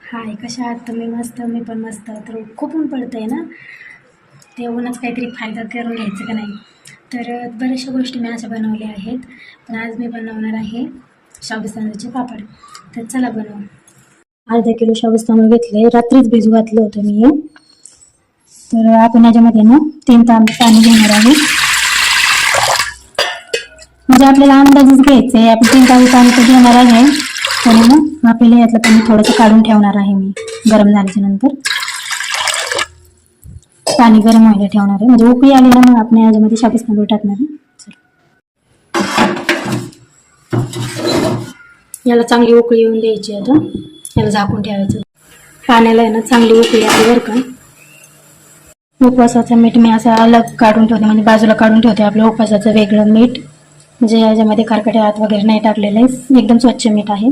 हाय, कशा आहात तुम्ही? मस्त, मी पण मस्त. तर खूप ऊन पडतं आहे ना, ते ऊनच काहीतरी फायदा करून घ्यायचं का नाही. तर बऱ्याचशा गोष्टी मी अशा बनवल्या आहेत, पण आज मी बनवणार आहे शाबूत तांदळाचे पापड. तर चला बनवू. अर्धा किलो शाबूत तांदूळ घेतले, रात्रीच भिजू घातलं होतं मी हे. तर आपण याच्यामध्ये ना 3 तांबे पाणी घेणार आहे. म्हणजे आपल्याला अंदाजच घ्यायचं आहे, आपण 3 तांबे पाणी तर घेणार आहे. आणि मग आपल्याला यातलं पाणी थोडंसं काढून ठेवणार आहे मी, गरम झाल्याच्या नंतर. पाणी गरम व्हायला ठेवणार आहे, म्हणजे उकळी आली ना मग आपण याच्यामध्ये शाबूत तांदूळ टाकणार आहे. याला चांगली उकळी येऊन द्यायची. आता याला झाकून ठेवायचं. पाण्याला आहे ना चांगली उकळी आली बरं का. उपवासाचं मीठ मी असं अलग काढून ठेवते, म्हणजे बाजूला काढून ठेवते आपलं उपवासाचं वेगळं मीठ, म्हणजे याच्यामध्ये खरकटे हात वगैरे नाही टाकलेलं आहे, एकदम स्वच्छ मीठ आहे.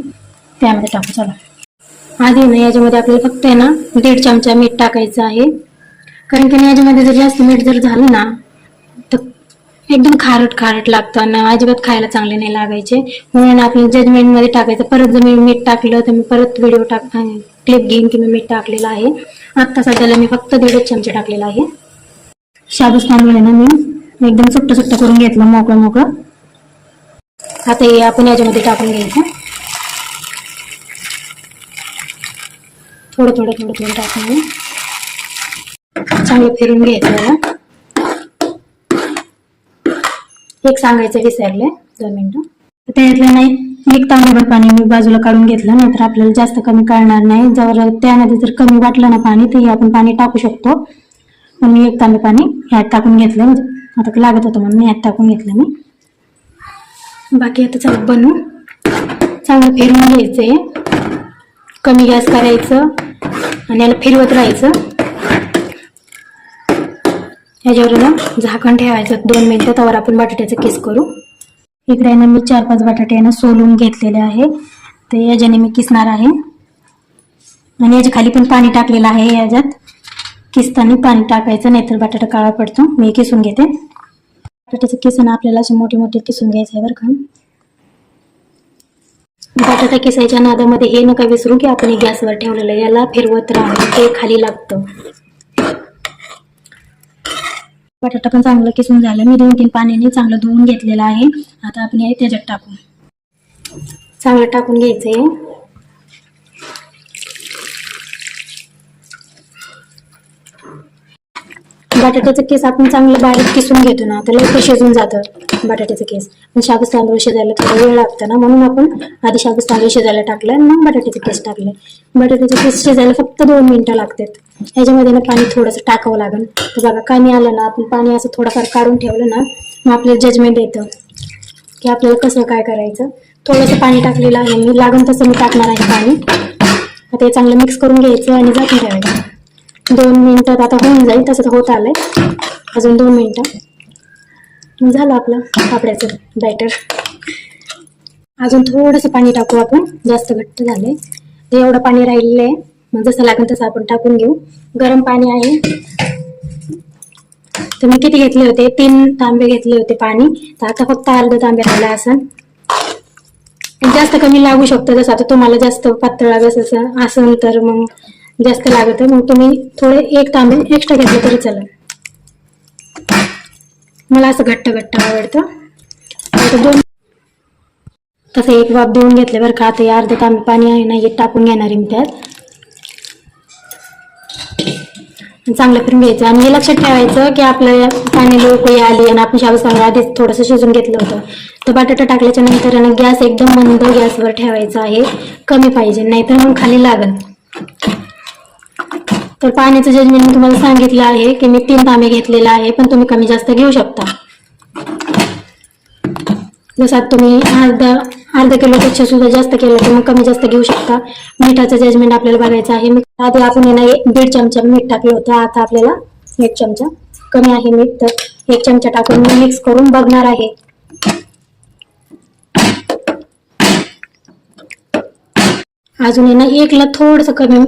त्यामध्ये टाकू. चला आधी ना याच्यामध्ये आपल्याला फक्त आहे ना 1.5 चमचा मीठ टाकायचं आहे, कारण की याच्यामध्ये जर जास्त मीठ जर झालं ना तर एकदम खारट खारट लागतं ना, अजिबात खायला चांगले नाही लागायचे. म्हणून आपल्या जजमेंटमध्ये टाकायचं. परत जर मी मीठ टाकलं तर मी परत व्हिडिओ क्लिप घेईन की मी मीठ टाकलेलं आहे. आत्ता सध्याला मी फक्त 1.5 चमचे टाकलेला आहे. शाबूत तांदूळ आहे ना मी एकदम सुट्ट सुट्ट करून घेतलं, मोकळं मोकळं. आता हे आपण याच्यामध्ये टाकून घ्यायचं. थोडं थोडं थोडं थोडं टाकून चांगलं फिरून घ्यायचं याला. एक सांगायचं विसरले, 2 मिनिटं. त्यातलं नाही, 1 तांब्याभर पाणी मी बाजूला काढून घेतलं, नाहीतर आपल्याला जास्त कमी काढणार नाही. जर त्यामध्ये जर कमी वाटलं ना पाणी तर आपण पाणी टाकू शकतो. पण मी 1 तांबे पाणी ह्यात टाकून घेतलं, म्हणजे आता लागत होतं म्हणून मी ह्यात टाकून घेतलं मी. बाकी आता चालू बनवू. चांगलं फिरवून घ्यायचंय, कमी गॅस करायचं आणि याला फिरवत राहायचं. याच्यावर ना झाकण ठेवायचं 2 मिनिटं, त्यावर आपण बटाट्याचं किस करू. इकडे ना मी 4-5 बटाटे ना सोलून घेतलेले आहे, ते याच्याने मी किसणार आहे. आणि याच्या खाली पण पाणी टाकलेलं आहे. याच्यात किसताना पाणी टाकायचं, नाहीतर बटाटा काळा पडतो. मी किसून घेते. बटाट्याचं किसून आपल्याला असे मोठे मोठे किसून घ्यायचं आहे बरं का. बटाटा किसायच्या नादामध्ये हे नका विसरू की आपण गॅसवर ठेवलेलं, याला फिरवत राहून ते खाली लागतं. बटाटा पण चांगलं किसून झालं. मी 2-3 पाण्याने चांगलं धुवून घेतलेलं आहे. आता आपण हे त्याच्यात टाकू. चांगलं टाकून घ्यायचंय. बटाट्याचं केस आपण चांगलं बारीक किसून घेतो ना, तर लवकर शिजून जातं बटाट्याचं केस. पण शाबूत तांदूळ शिजायला थोडा वेळ लागतं ना, म्हणून आपण आधी शाबूत तांदूळ शिजायला टाकलं आणि मग बटाट्याचे केस टाकले. बटाट्याचे केस शिजायला फक्त 2 मिनिटं लागतात. ह्याच्यामध्ये ना पाणी थोडंसं टाकावं लागेल. तर बघा कमी आलं ना, आपण पाणी असं थोडंफार काढून ठेवलं ना, मग आपल्याला जजमेंट येतं की आपल्याला कसं काय करायचं. थोडंसं पाणी टाकलेलं आहे मी, लागून तसं मी टाकणार आहे पाणी. आता हे चांगलं मिक्स करून घ्यायचं आणि झाकून ठेवायचं. 2 मिनिटात आता होऊन जाईल, तसं तर होत आलंय. अजून 2 मिनिटं झालं आपलं पापड्याचं बॅटर. अजून थोडंसं पाणी टाकू आपण, जास्त घट्ट झालंय. ते एवढं पाणी राहिलेलं आहे, मग जसं लागेल तसं आपण टाकून घेऊ. गरम पाणी आहे. तर मी किती घेतले होते, 3 तांबे घेतले होते पाणी, तर आता फक्त अर्धा तांबे राहिला असेल. जास्त कमी लागू शकतं, जसं आता तुम्हाला जास्त पातळ लागत असेल तर मग जास्त लागत, मग तुम्ही थोडे 1 तांबे एक्स्ट्रा घेतले तरी चालेल. मला असं घट्ट घट्ट आवडतं. आता 2 तसं 1 वाफ देऊन घेतले बरं का. आता हे अर्धा तांबे पाणी आहे ना, हे टाकून घेणार आहे मी त्यात. चांगलं फिरून घ्यायचं आणि हे लक्षात ठेवायचं की आपल्या पाण्याला उकळी आली आणि आपण शाबूत तांदूळ आधीच थोडंसं शिजून घेतलं होतं. तर बटाटा टाकल्याच्या नंतर ना गॅस एकदम मंद गॅसवर ठेवायचा आहे, कमी पाहिजे, नाहीतर मग खाली लागेल. तर पाण्याचं जजमेंट मी तुम्हाला सांगितलं आहे की मी 3 तांबे घेतलेला आहे, पण तुम्ही कमी जास्त घेऊ शकता. जसं तुम्ही अर्धा किलोपेक्षा सुद्धा जास्त केलं तर मग कमी जास्त घेऊ शकता. मिठाचं जजमेंट आपल्याला बघायचं आहे. आधी आपण ना 1.5 चमचा मीठ टाकलं होतं, आता आपल्याला 1 चमचा कमी आहे मीठ, तर 1 चमचा टाकून मी मिक्स करून बघणार आहे. अजून ना 1ला थोडंसं कमी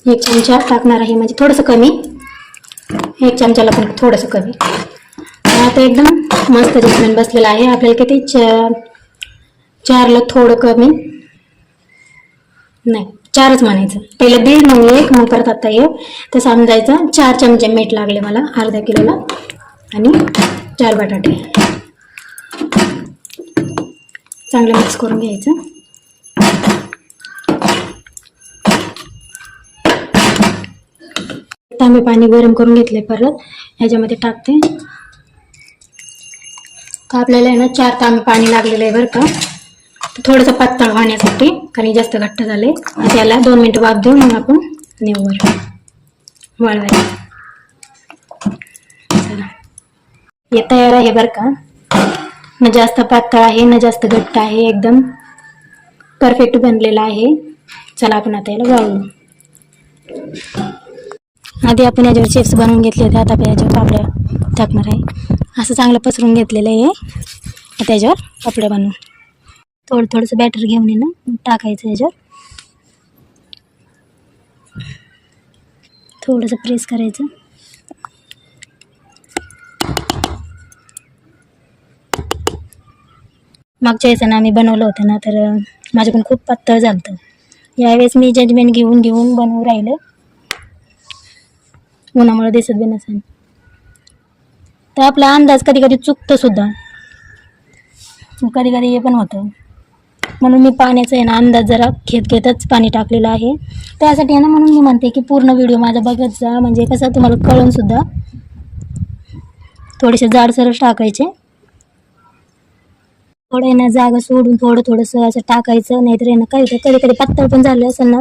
1 चमचा टाकणार आहे, म्हणजे थोडंसं कमी. 1 चमचाला पण थोडंसं कमी. आता एकदम मस्त जजमेंट बसलेलं आहे. आपल्याला किती 4ला थोडं कमी नाही 4च म्हणायचं. पहिलं 1.5 मग 1 मग परत आता 1. तर समजायचं 4 चमचे मीठ लागले मला अर्ध्या किलोला आणि 4 बटाटे. चांगलं मिक्स करून घ्यायचं. तांबे पाणी गरम करून घेतले. परत ह्याच्यामध्ये टाकते. तर आपल्याला आहे ना 4 तांबे पाणी लागलेलं आहे बरं का. थोडंसं पातळ होण्यासाठी, कारण जास्त घट्ट झाले. त्याला 2 मिनिटं वाफ देऊन मग आपण नेऊ वाळवायला. चला, हे तयार आहे बरं का. न जास्त पातळ आहे न जास्त घट्ट आहे, एकदम परफेक्ट बनलेला आहे. चला आपण आता याला वाळवू. आधी आपण याच्यावर चिप्स बनवून घेतले होते. आता आपण याच्यावर पापड्या टाकणार आहे. असं चांगलं पसरून घेतलेलं आहे. आता याच्यावर पापड्या बनवू. थोडंसं बॅटर घेऊन ना टाकायचं याच्यावर. थोडंसं प्रेस करायचं. मागच्या वेळेस ना आम्ही बनवलं होतं ना, तर माझ्याकडून खूप पातळ झालं होतं. यावेळेस मी जजमेंट घेऊन बनवून राहिलं. उन्हामुळे दिसत बी नसेल तर आपला अंदाज कधी कधी चुकतं सुद्धा, कधी कधी हे पण होतं. म्हणून मी पाण्याचं आहे ना अंदाज जरा घेतच पाणी टाकलेलं आहे. त्यासाठी आहे ना, म्हणून मी म्हणते की पूर्ण व्हिडिओ माझा बघत जा, म्हणजे कसं तुम्हाला कळून सुद्धा. थोडेसे जाडसरच टाकायचे. थोडं आहे ना जागा सोडून थोडंसं असं टाकायचं. नाहीतर आहे ना काय होतं, कधी पातळ पण झालं असेल ना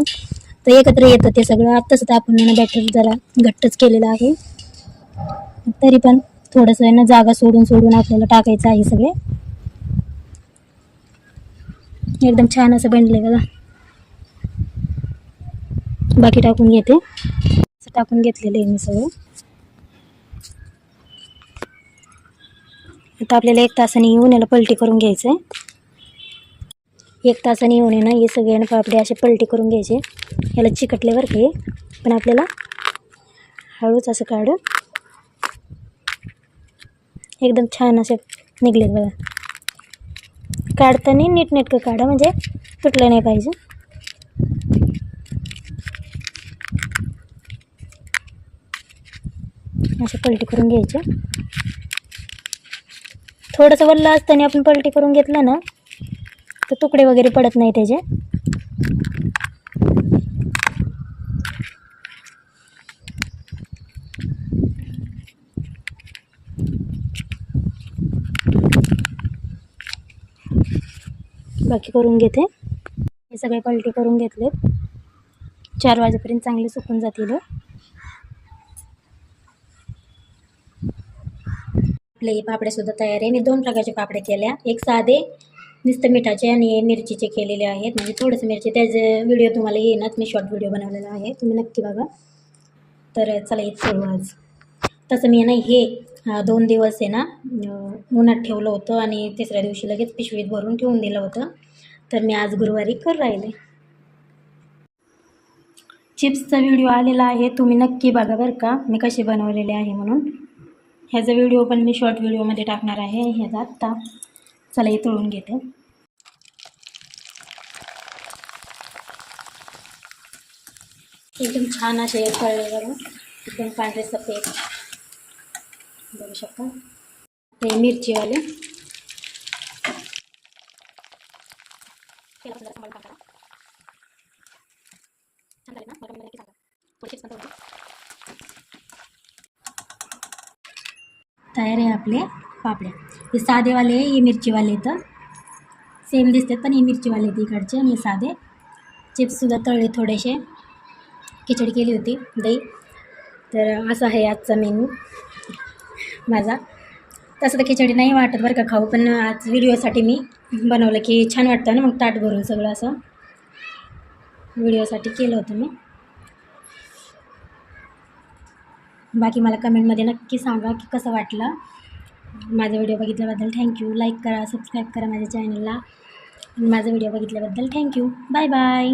तर एकत्र येतं ते सगळं. आत्ताच तर आपण ना बॅटर जरा घट्टच केलेलं आहे, तरी पण थोडंसं आहे ना जागा सोडून आपल्याला टाकायचं आहे सगळे. एकदम छान असं बनले बघा. बाकी टाकून घेते. असं टाकून घेतलेलं आहे मी सगळं. आता आपल्याला 1 तासाने येऊन याला पलटी करून घ्यायचं आहे. 1 तासाने येऊन आहे ना हे सगळे पापडे असे पलटी करून घ्यायचे. याला चिकटल्यावर हे पण आपल्याला हळूच असं काढून एकदम छान असे निघलेत बघा. काढताना नीटनेटकं काढा, म्हणजे तुटलं नाही पाहिजे. असे पलटी करून घ्यायचे. थोडंसं वल्लं असताना आपण पलटी करून घेतलं ना तर तुकडे वगैरे पडत नाही त्याचे. बाकी करून घेते. हे सगळे पलटी करून घेतले. 4 वाजेपर्यंत चांगले सुकून जातील. आपले पापड्या सुद्धा तयार आहे. मी 2 प्रकारचे पापड्या केल्या. एक साधे नुसतं मिठाचे आणि मिरचीचे केलेले आहेत. म्हणजे थोडंसं मिरची, त्याचे व्हिडिओ तुम्हाला येईनच. मी शॉर्ट व्हिडिओ बनवलेला आहे, तुम्ही नक्की बघा. तर चला येत सुरू आज. तसं मी नाही हे 2 दिवस आहे ना उन्हात ठेवलं होतं आणि तिसऱ्या दिवशी लगेच पिशवीत भरून ठेवून दिलं होतं. तर मी आज गुरुवारी करून राहिले. चिप्सचा व्हिडिओ आलेला आहे, तुम्ही नक्की बघा बरं का, मी कसे बनवलेले आहे म्हणून. ह्याचा व्हिडिओ पण मी शॉर्ट व्हिडिओमध्ये टाकणार आहे ह्याचा आत्ता. चला हे तळून घेते. एकदम छान असे तळले बघा, एकदम पांढरे सफेद बघू शकता. हे मिरचीवाले तयार आहे आपले पापड्या. हे साधेवाले, हे मिरचीवाले तर सेम दिसतात, पण हे मिरचीवाले तिकडचे आणि हे साधे. चिप्ससुद्धा तळले थोडेसे. खिचडी केली होती दही. तर असं आहे आजचा मेनू माझा. तसं तर खिचडी नाही वाटत बरं का खाऊ, पण आज व्हिडिओसाठी मी बनवलं की छान वाटतं ना, मग ताट भरून सगळं असं व्हिडिओसाठी केलं होतं मी. बाकी मला कमेंटमध्ये नक्की सांगा की कसं वाटलं. माझा व्हिडिओ बघितल्याबद्दल थँक्यू. लाईक करा, सबस्क्राईब करा माझ्या चॅनलला. माझा व्हिडिओ बघितल्याबद्दल थँक्यू. Bye bye.